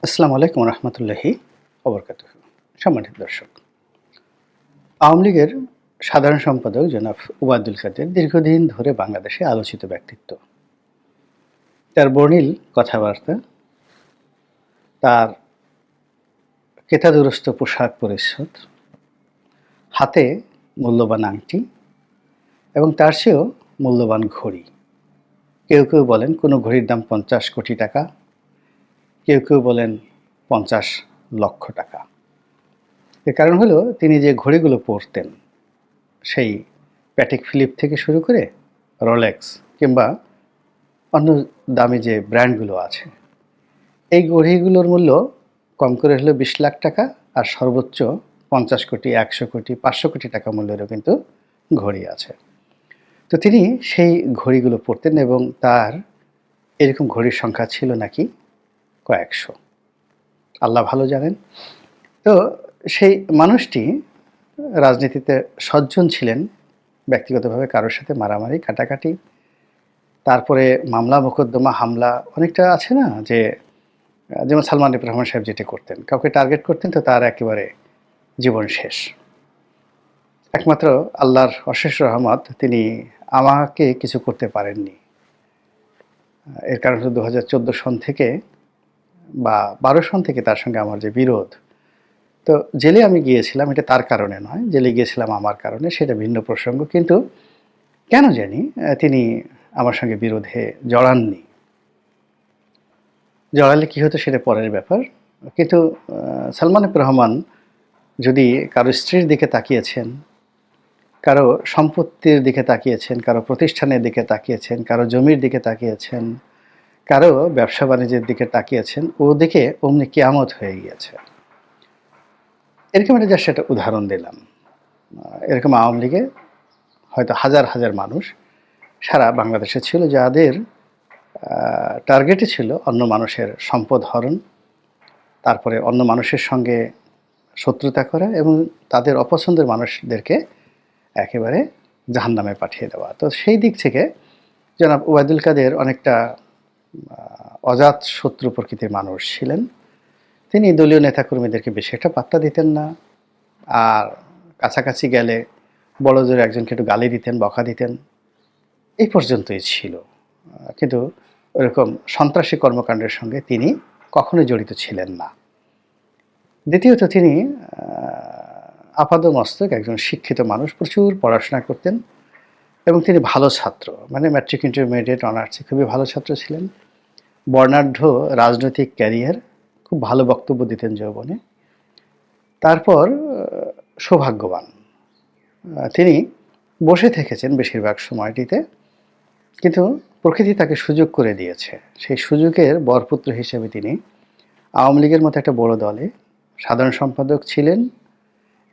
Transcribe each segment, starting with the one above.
আসসালামু আলাইকুম রহমতুল্লাহি ওবরকাতুহ। সম্মানিত দর্শক, আওয়ামী লীগের সাধারণ সম্পাদক জনাব ওবায়দুল কাদের দীর্ঘদিন ধরে বাংলাদেশে আলোচিত ব্যক্তিত্ব। তার বর্ণিল কথাবার্তা, তার কেতাদুরস্ত পোশাক পরিচ্ছদ, হাতে মূল্যবান আংটি এবং তার চেয়েও মূল্যবান ঘড়ি। কেউ কেউ বলেন কোনো ঘড়ির দাম 50 কোটি টাকা, কেউ কেউ বলেন 50 লক্ষ টাকা। এর কারণ হলো তিনি যে ঘড়িগুলো পরতেন, সেই প্যাটেক ফিলিপ থেকে শুরু করে রোলেক্স কিংবা অন্য দামি যে ব্র্যান্ডগুলো আছে, এই ঘড়িগুলোর মূল্য কম করে হলো 20 লাখ টাকা, আর সর্বোচ্চ 50 কোটি, 100 কোটি, 500 কোটি টাকা মূল্যেরও কিন্তু ঘড়ি আছে। তো তিনি সেই ঘড়িগুলো পরতেন এবং তার এরকম ঘড়ির সংখ্যা ছিল নাকি কয়েকশো, আল্লাহ ভালো জানেন। তো সেই মানুষটি রাজনীতিতে সজ্জন ছিলেন, ব্যক্তিগতভাবে কারোর সাথে মারামারি কাটাকাটি, তারপরে মামলা মোকদ্দমা হামলা অনেকটা আছে না, যে যেমন সালমান এফ রহমান সাহেব যেটা করতেন, কাউকে টার্গেট করতেন তো তার একেবারে জীবন শেষ। একমাত্র আল্লাহর অশেষ রহমত, তিনি আমাকে কিছু করতে পারেননি। এর কারণ হলো 2014 সন থেকে বা 12 সন থেকে তার সঙ্গে আমার যে বিরোধ। তো জেলে আমি গিয়েছিলাম, এটা তার কারণে নয়, জেলে গিয়েছিলাম আমার কারণে, সেটা ভিন্ন প্রসঙ্গ। কিন্তু কেন জানি তিনি আমার সঙ্গে বিরোধে জড়াননি। জড়ালে কী হতো সেটা পরের ব্যাপার। কিন্তু সালমান এফ রহমান যদি কারো স্ত্রীর দিকে তাকিয়েছেন, কারো সম্পত্তির দিকে তাকিয়েছেন, কারো প্রতিষ্ঠানের দিকে তাকিয়েছেন, কারো জমির দিকে তাকিয়েছেন, কারো ব্যবসা বাণিজ্যের দিকে তাকিয়েছেন, ওদিকে অমনি কিয়ামত হয়ে গিয়েছে। এরকম একটা জাস্ট একটা উদাহরণ দিলাম। এরকম আওয়ামী লীগে হয়তো হাজার হাজার মানুষ সারা বাংলাদেশে ছিল, যাদের টার্গেটই ছিল অন্য মানুষের সম্পদ হরণ, তারপরে অন্য মানুষের সঙ্গে শত্রুতা করা এবং তাদের অপছন্দের মানুষদেরকে একেবারে জাহান্নামে পাঠিয়ে দেওয়া। তো সেই দিক থেকে জনাব ওবায়দুল কাদের অনেকটা অজাত শত্রু প্রকৃতির মানুষ ছিলেন। তিনি দলীয় নেতাকর্মীদেরকে বেশি একটা পাত্তা দিতেন না, আর কাছাকাছি গেলে বড় জোরে একজনকে একটু গালি দিতেন, বকা দিতেন, এই পর্যন্তই ছিল। কিন্তু ওরকম সন্ত্রাসী কর্মকাণ্ডের সঙ্গে তিনি কখনোই জড়িত ছিলেন না। দ্বিতীয়ত, তিনি আপাদমস্তক একজন শিক্ষিত মানুষ, প্রচুর পড়াশোনা করতেন এবং তিনি ভালো ছাত্র, মানে ম্যাট্রিক, ইন্টারমিডিয়েট, অনার্সে খুবই ভালো ছাত্র ছিলেন। বর্ণাঢ্য রাজনৈতিক ক্যারিয়ার, খুব ভালো বক্তব্য দিতেন যৌবনে। তারপর সৌভাগ্যবান, তিনি বসে থেকেছেন বেশিরভাগ সময়টিতে, কিন্তু প্রকৃতি তাকে সুযোগ করে দিয়েছে। সেই সুযোগের বরপুত্র হিসেবে তিনি আওয়ামী লীগের মতো একটা বড় দলে সাধারণ সম্পাদক ছিলেন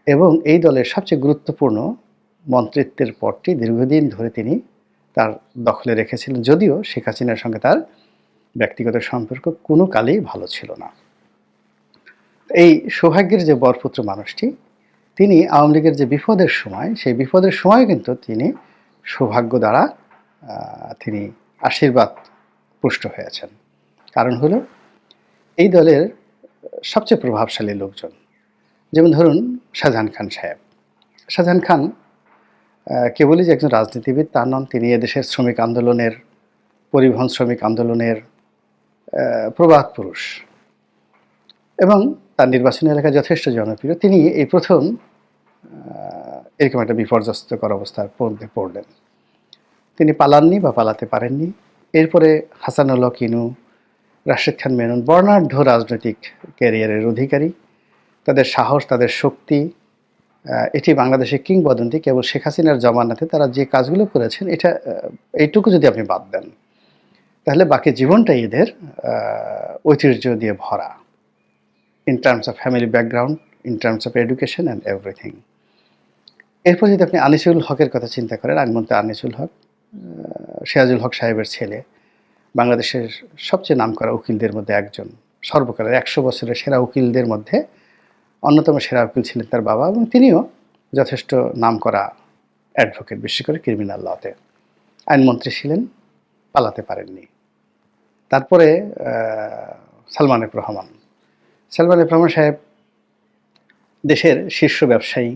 এবং এই দলের সবচেয়ে গুরুত্বপূর্ণ মন্ত্রিত্বের পদটি দীর্ঘদিন ধরে তিনি তার দখলে রেখেছিলেন, যদিও শেখ হাসিনার সঙ্গে তার ব্যক্তিগত সম্পর্ক কোনো কালেই ভালো ছিল না। এই সৌভাগ্যের যে বরপুত্র মানুষটি, তিনি আওয়ামী লীগের যে বিপদের সময়, সেই বিপদের সময় কিন্তু তিনি সৌভাগ্য দ্বারা তিনি আশীর্বাদ পুষ্ট হয়েছেন। কারণ হলো এই দলের সবচেয়ে প্রভাবশালী লোকজন, যেমন ধরুন শাহজাহান খান সাহেব। শাহজাহান খান কেবলই যে একজন রাজনীতিবিদ তা নন, তিনি এদেশের শ্রমিক আন্দোলনের, পরিবহন শ্রমিক আন্দোলনের প্রবাদ পুরুষ এবং তার নির্বাচনী এলাকায় যথেষ্ট জনপ্রিয়। তিনি এই প্রথম এরকম একটা বিপর্যস্তকর অবস্থার মধ্যে পড়লেন। তিনি পালাননি বা পালাতে পারেননি। এরপরে হাসানুল হক ইনু, রাশেদ খান মেনন, বর্ণাঢ্য রাজনৈতিক ক্যারিয়ারের অধিকারী। তাদের সাহস, তাদের শক্তি, এটি বাংলাদেশের কিংবদন্তি। কেবল শেখ হাসিনার জমানাতে তারা যে কাজগুলো করেছেন, এটা এইটুকু যদি আপনি বাদ দেন, তাহলে বাকি জীবনটাই এদের ঐতিহ্য দিয়ে ভরা, in terms of family background, in terms of education and everything. এরপর যদি আপনি আনিসুল হকের কথা চিন্তা করেন, আইনমন্ত্রী আনিসুল হক, সিরাজুল হক সাহেবের ছেলে, বাংলাদেশের সবচেয়ে নামকরা উকিলদের মধ্যে একজন, সর্বকালের 100 বছরের সেরা উকিলদের মধ্যে অন্যতম সেরা উকিল ছিলেন তার বাবা, এবং তিনিও যথেষ্ট নামকরা অ্যাডভোকেট, বিশেষ করে ক্রিমিনাল লতে। আইনমন্ত্রী ছিলেন, পালাতে পারেননি। তারপরে সালমান এফ রহমান, সালমান এফ রহমান সাহেব দেশের শীর্ষ ব্যবসায়ী,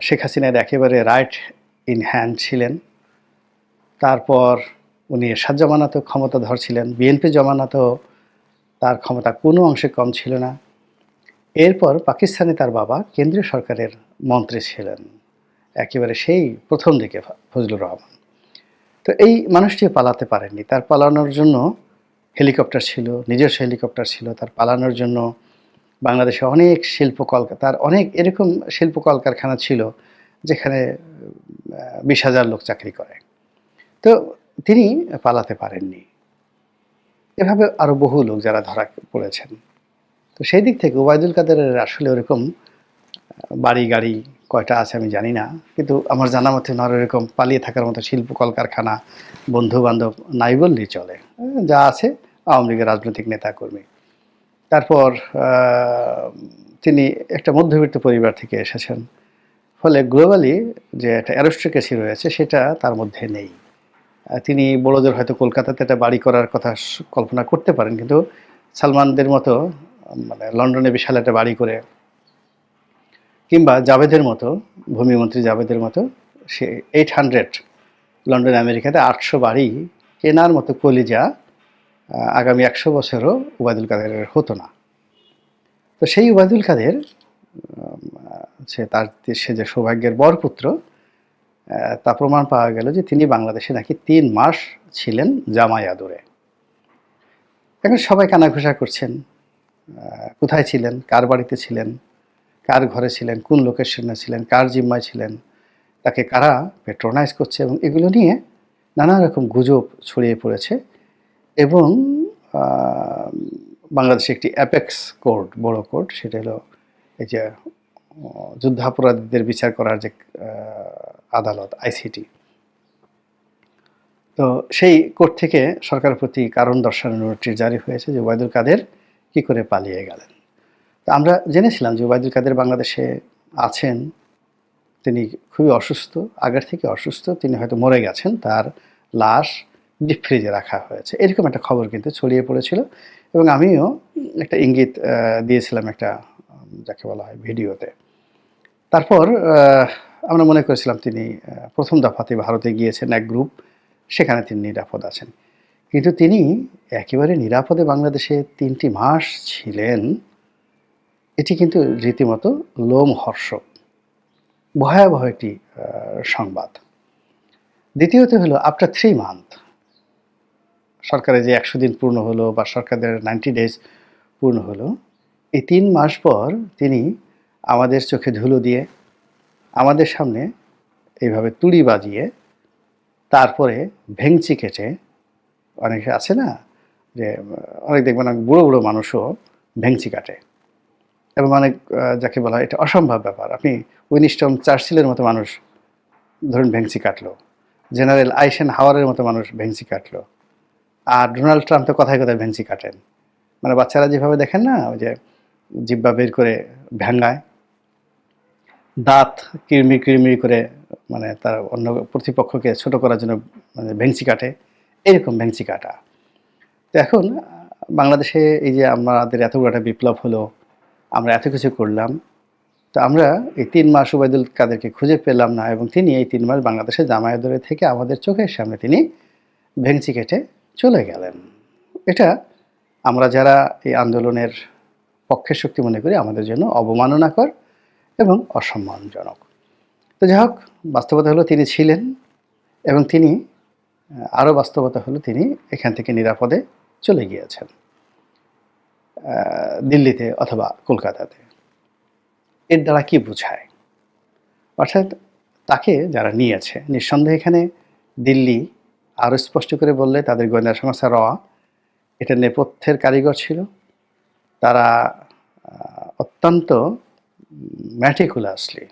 শেখ হাসিনার একেবারে রাইট ইন হ্যান্ড ছিলেন। তারপর উনি এরশাদ জামানাতেও ক্ষমতাধর ছিলেন, বিএনপি জামানাতেও তার ক্ষমতা কোনো অংশে কম ছিল না। এরপর পাকিস্তানে তার বাবা কেন্দ্রীয় সরকারের মন্ত্রী ছিলেন, একেবারে সেই প্রথম দিকে ফজলুর রহমান। তো এই মানুষটি পালাতে পারেননি। তার পালানোর জন্য হেলিকপ্টার ছিল, নিজস্ব হেলিকপ্টার ছিল। তার পালানোর জন্য বাংলাদেশে অনেক তার অনেক এরকম শিল্প কলকারখানা ছিল যেখানে 20,000 লোক চাকরি করে। তো তিনি পালাতে পারেননি। এভাবে আরও বহু লোক যারা ধরা পড়েছেন। তো সেই দিক থেকে ওবায়দুল কাদেরের আসলে ওরকম বাড়ি গাড়ি কয়টা আছে আমি জানি না, কিন্তু আমার জানা মতে নর এরকম পালিয়ে থাকার মতো শিল্প কলকারখানা, বন্ধু বান্ধব নাই বললেই চলে। যা আছে আওয়ামী লীগের রাজনৈতিক নেতাকর্মী। তারপর তিনি একটা মধ্যবিত্ত পরিবার থেকে এসেছেন, ফলে গ্লোবালি যে একটা অ্যারিস্টোক্রেসি রয়েছে সেটা তার মধ্যে নেই। তিনি বড়দের হয়তো কলকাতাতে একটা বাড়ি করার কথা কল্পনা করতে পারেন, কিন্তু সালমানদের মতো মানে লন্ডনে বিশাল একটা বাড়ি করে, কিংবা জাভেদের মতো, ভূমিমন্ত্রী জাভেদের মতো সে 800 লন্ডন আমেরিকাতে 800 বাড়ি কেনার মতো কলিজা আগামী 100 বছরও ওবায়দুল কাদেরের হতো না। তো সেই ওবায়দুল কাদের সে যে সৌভাগ্যের বরপুত্র, তা প্রমাণ পাওয়া গেল যে তিনি বাংলাদেশে নাকি 3 মাস ছিলেন জামাই আদরে। এখন সবাই কানাঘুষা করছেন, কোথায় ছিলেন, কার বাড়িতে ছিলেন, কার ঘরে ছিলেন, কোন লোকেশনে ছিলেন, কার জিম্মায় ছিলেন, তাকে কারা পেট্রোনাইজ করছে, এবং এগুলো নিয়ে নানা রকম গুজব ছড়িয়ে পড়েছে। এবং বাংলাদেশে একটি অ্যাপেক্স কোর্ট, বড় কোর্ট, সেটা হলো এই যে যুদ্ধাপরাধীদের বিচার করার যে আদালত, আইসিটি, তো সেই কোর্ট থেকে সরকারের প্রতি কারণ দর্শানোর নোটিশ জারি হয়েছে যে ওবায়দুল কাদের কী করে পালিয়ে গেলেন। তো আমরা জেনেছিলাম যে ওবায়দুল কাদের বাংলাদেশে আছেন, তিনি খুবই অসুস্থ, আগের থেকে অসুস্থ, তিনি হয়তো মরে গেছেন, তার লাশ ডিপ ফ্রিজে রাখা হয়েছে, এরকম একটা খবর কিন্তু ছড়িয়ে পড়েছিল। এবং আমিও একটা ইঙ্গিত দিয়েছিলাম একটা যাকে বলা হয় ভিডিওতে। তারপর আমরা মনে করেছিলাম তিনি প্রথম দফাতে ভারতে গিয়েছেন এক গ্রুপ, সেখানে তিনি নিরাপদ আছেন। কিন্তু তিনি একেবারে নিরাপদে বাংলাদেশে 3টি মাস ছিলেন, এটি কিন্তু রীতিমতো লোমহর্ষক, ভয়াবহ একটি সংবাদ। দ্বিতীয়ত হলো আফটার 3 মান্থ, সরকারের যে 100 দিন পূর্ণ হলো বা সরকারের 90 ডেজ পূর্ণ হলো, এই 3 মাস পর তিনি আমাদের চোখে ধুলো দিয়ে, আমাদের সামনে এইভাবে তুড়ি বাজিয়ে, তারপরে ভেংচি কেটে, অনেকে আছে না যে অনেক দেখবেন বুড়ো বুড়ো মানুষও ভেংচি কাটে, এবং অনেক যাকে বলা হয় এটা অসম্ভব ব্যাপার, আপনি উইনস্টন চার্চিলের মতো মানুষ ধরুন ভেংচি কাটলো, জেনারেল আইসেন হাওয়ারের মতো মানুষ ভেংচি কাটলো, আর ডোনাল্ড ট্রাম্প তো কথায় কথায় ভেংচি কাটেন। মানে বাচ্চারা যেভাবে দেখেন না, ওই যে জিব্বা বের করে ভ্যাঙ্গায়, দাঁত কিরমির কিরমির করে, মানে তার অন্য প্রতিপক্ষকে ছোট করার জন্য মানে ভেংচি কাটে, এরকম ভেংচি কাটা। তো এখন বাংলাদেশে এই যে আমাদের এত বড় একটা বিপ্লব হলো, আমরা এত কিছু করলাম, তো আমরা এই 3 মাস ওবায়দুল কাদেরকে খুঁজে পেলাম না, এবং তিনি এই 3 মাস বাংলাদেশে জামায়াত দরে থেকে আমাদের চোখের সামনে তিনি ভেংচি কেটে চলে গেলেন। এটা আমরা যারা এই আন্দোলনের পক্ষের শক্তি মনে করি আমাদের জন্য অবমাননাকর এবং অসম্মানজনক। তো যাই হোক, বাস্তবতা হলো তিনি ছিলেন, এবং তিনি আরও বাস্তবতা হলো তিনি এখান থেকে নিরাপদে চলে গিয়েছেন দিল্লিতে অথবা কলকাতাতে। এর দ্বারা কি বোঝায়? অর্থাৎ তাকে যারা নিয়েছে, নিঃসন্দেহে এখানে দিল্লি আরও স্পষ্ট করে বললে তাদের গোয়েন্দা সংস্থা র এটা নেপথ্যের কারিগর ছিল। তারা অত্যন্ত ম্যাটিকুলাসলি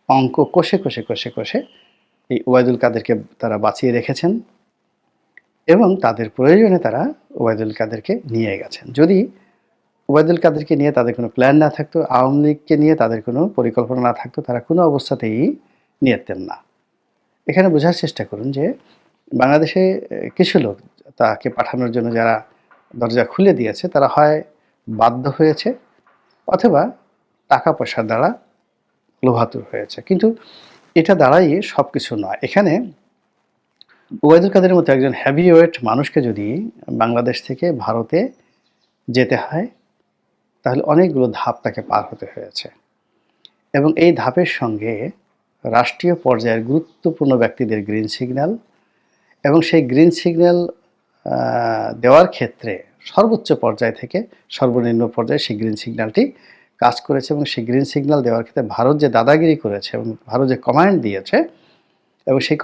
অঙ্ক কষে কষে কষে কষে এই ওবায়দুল কাদেরকে তারা বাঁচিয়ে রেখেছেন, এবং তাদের প্রয়োজনে তারা ওবায়দুল কাদেরকে নিয়ে গেছেন। যদি ওবায়দুল কাদেরকে নিয়ে তাদের কোনো প্ল্যান না থাকতো, আওয়ামী লীগকে নিয়ে তাদের কোনো পরিকল্পনা না থাকতো, তারা কোনো অবস্থাতেই নিতেন না। এখানে বোঝার চেষ্টা করুন যে বাংলাদেশে কিছু লোক তাকে পাঠানোর জন্য যারা দরজা খুলে দিয়েছে, তারা হয় বাধ্য হয়েছে, অথবা টাকা পয়সার দ্বারা লোভাতুর হয়েছে। কিন্তু এটা দ্বারাই সব কিছু নয়। এখানে ওবায়দুল কাদেরের মতো একজন হেভিওয়েট মানুষকে যদি বাংলাদেশ থেকে ভারতে যেতে হয়, তাহলে অনেকগুলো ধাপ তাকে পার হতে হয়েছে, এবং এই ধাপের সঙ্গে রাষ্ট্রীয় পর্যায়ের গুরুত্বপূর্ণ ব্যক্তিদের গ্রিন সিগন্যাল, এবং সেই গ্রিন সিগন্যাল দেওয়ার ক্ষেত্রে সর্বোচ্চ পর্যায় থেকে সর্বনিম্ন পর্যায়ে সেই গ্রিন সিগন্যালটি কাজ করেছে, এবং সেই গ্রিন সিগন্যাল দেওয়ার ক্ষেত্রে ভারত যে দাদাগিরি করেছে এবং ভারত যে কমান্ড দিয়েছে, এবং সেই